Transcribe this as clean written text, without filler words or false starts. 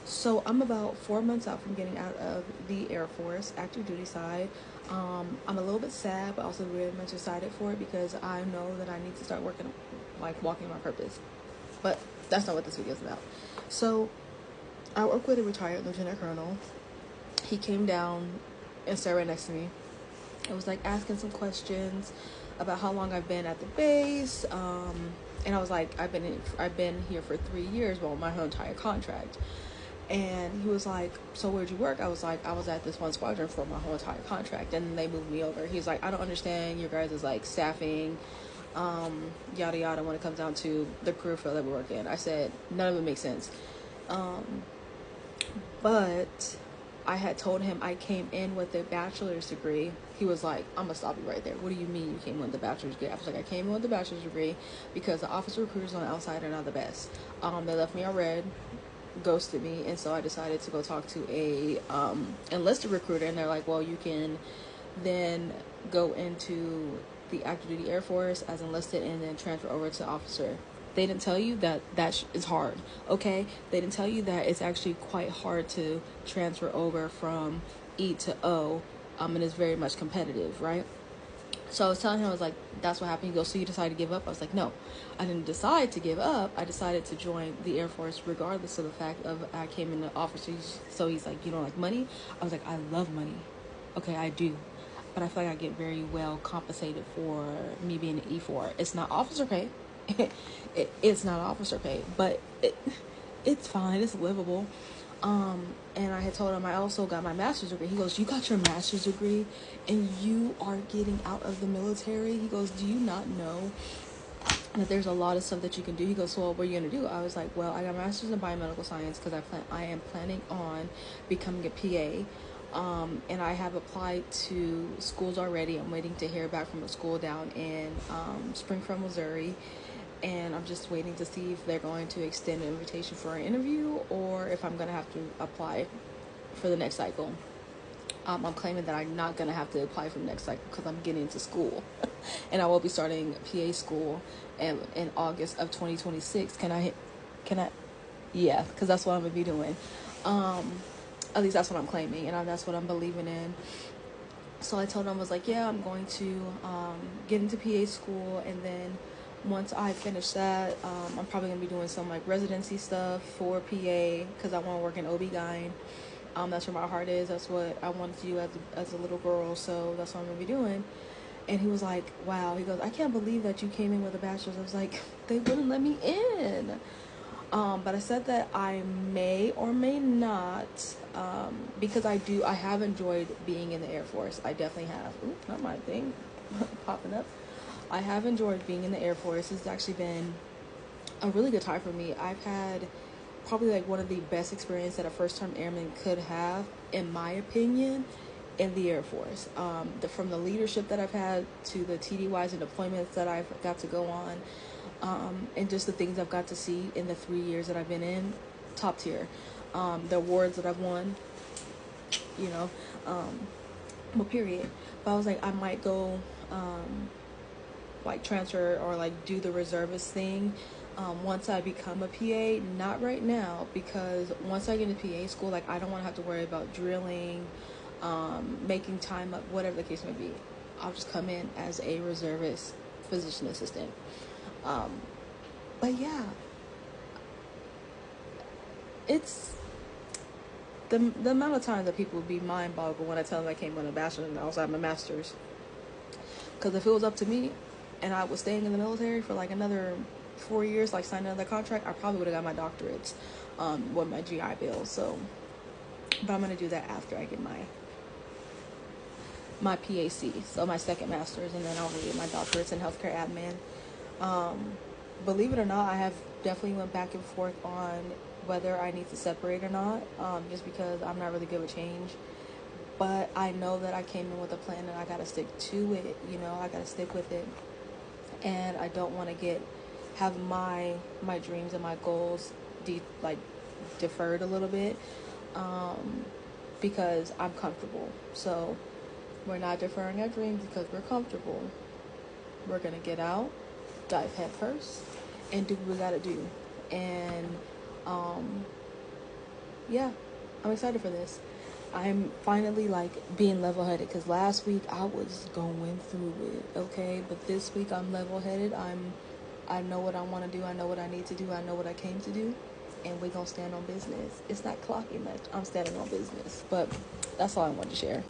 So I'm about 4 months out from getting out of the Air Force, active duty side. I'm a little bit sad, but also very much excited for it because I know that I need to start working, like walking my purpose. But that's not what this video is about. So I work with a retired lieutenant colonel. He came down and sat right next to me. It was like asking some questions about how long I've been at the base. And I was like, I've been here for 3 years, well, my whole entire contract. And he was like, so where'd you work? I was like, I was at this one squadron for my whole entire contract. And then they moved me over. He's like, I don't understand your guys' like staffing, yada yada, when it comes down to the career field that we work in. I said, none of it makes sense. But I had told him I came in with a bachelor's degree. He was like, I'm gonna stop you right there. What do you mean you came in with a bachelor's degree? I was like, I came in with a bachelor's degree because the officer recruiters on the outside are not the best. They left me on red, ghosted me, and so I decided to go talk to a enlisted recruiter, and they're like, well, you can then go into the active duty Air Force as enlisted and then transfer over to officer. They didn't tell you that is hard, okay? They didn't tell you that it's actually quite hard to transfer over from E to O, and it's very much competitive, right? So I was telling him, I was like, that's what happened. He goes, so you decided to give up? I was like, no, I didn't decide to give up. I decided to join the Air Force regardless of the fact of I came in the officers. So he's like, you don't like money? I was like, I love money. Okay, I do. But I feel like I get very well compensated for me being an E4. It's not officer pay. It's not officer pay, but it's fine. It's livable. And I had told him I also got my master's degree. He goes, you got your master's degree and you are getting out of the military? He goes, do you not know that there's a lot of stuff that you can do? He goes, well, what are you going to do? I was like, well, I got a master's in biomedical science because I am planning on becoming a PA. And I have applied to schools already. I'm waiting to hear back from a school down in Springfield, Missouri. And I'm just waiting to see if they're going to extend an invitation for an interview or if I'm going to have to apply for the next cycle. I'm claiming that I'm not going to have to apply for the next cycle because I'm getting into school. And I will be starting PA school in August of 2026. Can I? Yeah, because that's what I'm going to be doing. At least that's what I'm claiming, and that's what I'm believing in. So I told him, I was like, yeah, I'm going to get into PA school, and then once I finish that, I'm probably going to be doing some like residency stuff for PA because I want to work in OB-GYN. That's where my heart is. That's what I wanted to do as a little girl, so that's what I'm going to be doing. And he was like, wow. He goes, I can't believe that you came in with a bachelor's. I was like, they wouldn't let me in. But I said that I may or may not, because I have enjoyed being in the Air Force. I definitely have. Ooh, not my thing popping up. I have enjoyed being in the Air Force. It's actually been a really good time for me. I've had probably like one of the best experiences that a first-time airman could have, in my opinion, in the Air Force. From the leadership that I've had to the TDYs and deployments that I've got to go on, and just the things I've got to see in the 3 years that I've been in, top tier. The awards that I've won, you know, well, period. But I was like, I might go, like transfer or like do the reservist thing once I become a PA. Not right now, because once I get into PA school, like I don't want to have to worry about drilling, making time up, whatever the case may be. I'll just come in as a reservist physician assistant. But yeah, it's the amount of times that people would be mind boggled when I tell them I came with a bachelor's and I also have my master's. Because if it was up to me and I was staying in the military for like another 4 years, like signing another contract, I probably would have got my doctorates with my GI Bill. So, but I'm going to do that after I get my PAC, so my second master's, and then I'll get my doctorates in healthcare admin. Believe it or not, I have definitely went back and forth on whether I need to separate or not, just because I'm not really good with change. But I know that I came in with a plan and I got to stick to it. I got to stick with it. And I don't want to have my dreams and my goals deferred a little bit, because I'm comfortable. So we're not deferring our dreams because we're comfortable. We're going to get out, dive head first, and do what we got to do. And yeah, I'm excited for this. I'm finally like being level headed because last week I was going through it, okay? But this week I'm level headed. I know what I want to do. I know what I need to do. I know what I came to do, and we're gonna stand on business. It's not clocking much. I'm standing on business, but that's all I wanted to share.